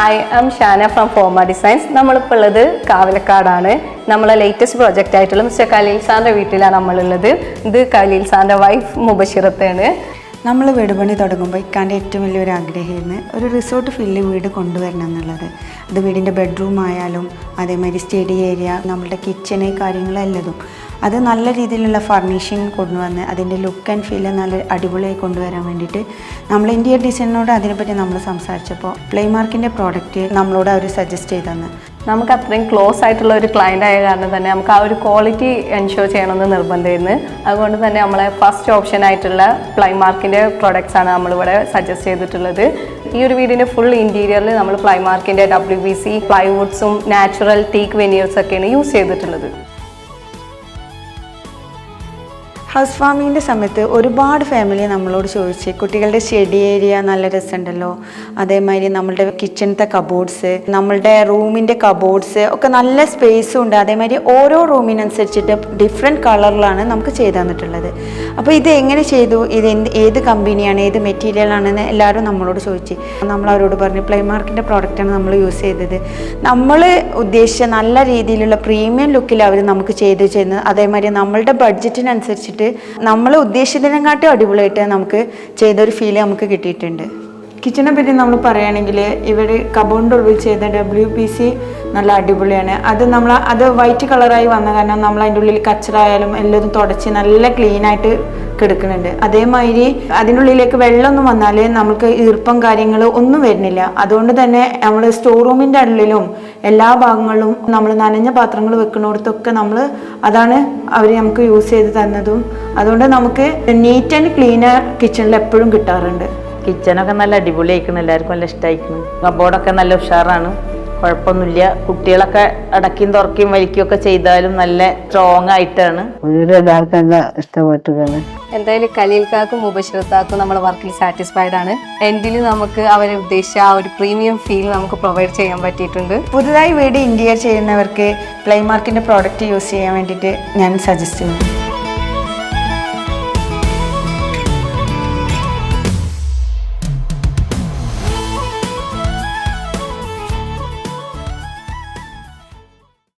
Hi, I am Shana from Foma designs. നമ്മളിപ്പോൾ ഉള്ളത് കാവലക്കാടാണ്. നമ്മളെ ലേറ്റസ്റ്റ് പ്രോജക്റ്റ് ആയിട്ടുള്ള മിസ്റ്റർ ഖലീൽ സാറിൻ്റെ വീട്ടിലാണ് നമ്മളുള്ളത്. ഇത് ഖലീൽ സാറിൻ്റെ വൈഫ് മുബഷിറത്താണ്. നമ്മൾ വീട് പണി തുടങ്ങുമ്പോൾ ഇക്കാൻ്റെ ഏറ്റവും വലിയൊരു ആഗ്രഹമായിരുന്നു ഒരു റിസോർട്ട് ഫില്ല് വീട് കൊണ്ടുവരണം എന്നുള്ളത്. അത് വീടിൻ്റെ ബെഡ്റൂം ആയാലും അതേമാതിരി സ്റ്റഡി ഏരിയ, നമ്മളുടെ കിച്ചണ്, കാര്യങ്ങളെല്ലതും അത് നല്ല രീതിയിലുള്ള ഫർണിഷിങ് കൊണ്ടുവന്ന് അതിൻ്റെ ലുക്ക് ആൻഡ് ഫീൽ നല്ല അടിപൊളിയായി കൊണ്ടുവരാൻ വേണ്ടിയിട്ട് നമ്മൾ ഇൻറ്റീരിയർ ഡിസൈനോട് അതിനെപ്പറ്റി നമ്മൾ സംസാരിച്ചപ്പോൾ പ്ലേമാർക്കിൻ്റെ പ്രോഡക്റ്റ് നമ്മളോട് അവർ സജസ്റ്റ് ചെയ്തെന്ന്. നമുക്ക് അത്രയും ക്ലോസ് ആയിട്ടുള്ള ഒരു ക്ലയൻ്റ് ആയ കാരണം തന്നെ നമുക്ക് ആ ഒരു ക്വാളിറ്റി എൻഷുർ ചെയ്യണമെന്ന് നിർബന്ധമായിരുന്നു. അതുകൊണ്ട് തന്നെ നമ്മളെ ഫസ്റ്റ് ഓപ്ഷൻ ആയിട്ടുള്ള പ്ലൈമാർക്കിൻ്റെ പ്രോഡക്റ്റ്സ് ആണ് നമ്മളിവിടെ സജസ്റ്റ് ചെയ്തിട്ടുള്ളത്. ഈ ഒരു വീടിൻ്റെ ഫുൾ ഇൻറ്റീരിയറിൽ നമ്മൾ പ്ലൈമാർക്കിൻ്റെ WBC പ്ലൈവുഡ്സും നാച്ചുറൽ ടീക്ക് വെനീഴ്സൊക്കെയാണ് യൂസ് ചെയ്തിട്ടുള്ളത്. ഹൗസ് വാമിങ്ങിൻ്റെ സമയത്ത് ഒരുപാട് ഫാമിലി നമ്മളോട് ചോദിച്ച് കുട്ടികളുടെ സ്റ്റഡി ഏരിയ നല്ല രസമുണ്ടല്ലോ, അതേമാതിരി നമ്മളുടെ കിച്ചണത്തെ കബോർഡ്സ്, നമ്മളുടെ റൂമിൻ്റെ കബോർഡ്സ് ഒക്കെ നല്ല സ്പേസും ഉണ്ട്. അതേമാതിരി ഓരോ റൂമിനനുസരിച്ചിട്ട് ഡിഫറെൻറ്റ് കളറിലാണ് നമുക്ക് ചെയ്തു തന്നിട്ടുള്ളത്. അപ്പോൾ ഇത് എങ്ങനെ ചെയ്തു, ഇത് ഏത് കമ്പനിയാണ്, ഏത് മെറ്റീരിയലാണെന്ന് എല്ലാവരും നമ്മളോട് ചോദിച്ചു. നമ്മൾ അവരോട് പറഞ്ഞു പ്ലേമാർക്കിൻ്റെ പ്രോഡക്റ്റാണ് നമ്മൾ യൂസ് ചെയ്തത്. നമ്മൾ ഉദ്ദേശിച്ച നല്ല രീതിയിലുള്ള പ്രീമിയം ലുക്കിൽ അവർ നമുക്ക് ചെയ്തു ചെയ്യുന്നത്. അതേമാതിരി നമ്മളുടെ ബഡ്ജറ്റിനനുസരിച്ചിട്ട് നമ്മൾ ഉദ്ദേശിച്ചതിനെക്കാട്ടും അടിപൊളിയായിട്ട് നമുക്ക് ചെയ്തൊരു ഫീല് നമുക്ക് കിട്ടിയിട്ടുണ്ട്. കിച്ചനെ പറ്റി നമ്മൾ പറയുകയാണെങ്കിൽ ഇവർ കബോർഡിൻ്റെ ഉള്ളിൽ ചെയ്ത WBC നല്ല അടിപൊളിയാണ്. അത് വൈറ്റ് കളറായി വന്ന കാരണം നമ്മൾ അതിൻ്റെ ഉള്ളിൽ കച്ചറായാലും എല്ലാം തുടച്ച് നല്ല ക്ലീനായിട്ട് കിടക്കുന്നുണ്ട്. അതേമാതിരി അതിൻ്റെ ഉള്ളിലേക്ക് വെള്ളമൊന്നും വന്നാൽ നമുക്ക് ഈർപ്പം കാര്യങ്ങൾ ഒന്നും വരുന്നില്ല. അതുകൊണ്ട് തന്നെ നമ്മൾ സ്റ്റോർ റൂമിൻ്റെ ഉള്ളിലും എല്ലാ ഭാഗങ്ങളിലും നമ്മൾ നനഞ്ഞ പാത്രങ്ങൾ വെക്കുന്നിടത്തൊക്കെ അതാണ് അവർ നമുക്ക് യൂസ് ചെയ്ത് തന്നതും. അതുകൊണ്ട് നമുക്ക് നീറ്റ് ആൻഡ് ക്ലീൻ കിച്ചണിൽ എപ്പോഴും കിട്ടാറുണ്ട്. കിച്ചണൊക്കെ നല്ല അടിപൊളിയായിരിക്കണം, എല്ലാവർക്കും നല്ല ഇഷ്ടമായിരിക്കണം. കബോർഡൊക്കെ നല്ല ഉഷാറാണ്, കുഴപ്പമൊന്നുമില്ല. കുട്ടികളൊക്കെ അടക്കിയും തുറക്കിയും വലിക്കുകയൊക്കെ ചെയ്താലും നല്ല സ്ട്രോങ് ആയിട്ടാണ്. ഇഷ്ടപ്പെട്ടിരുന്നു. എന്തായാലും ഖലീൽക്കാക്കും മുബഷിറത്താക്കും നമ്മുടെ വർക്കിൽ സാറ്റിസ്ഫൈഡ് ആണ്. എൻഡിൽ നമുക്ക് അവരെ ഉദ്ദേശിച്ച ആ ഒരു പ്രീമിയം ഫീൽ നമുക്ക് പ്രൊവൈഡ് ചെയ്യാൻ പറ്റിയിട്ടുണ്ട്. പുതുതായി വീട് ഇന്റീരിയർ ചെയ്യുന്നവർക്ക് പ്ലേമാർക്കിൻ്റെ പ്രോഡക്റ്റ് യൂസ് ചെയ്യാൻ വേണ്ടിയിട്ട് ഞാൻ സജസ്റ്റ് ചെയ്യുന്നു.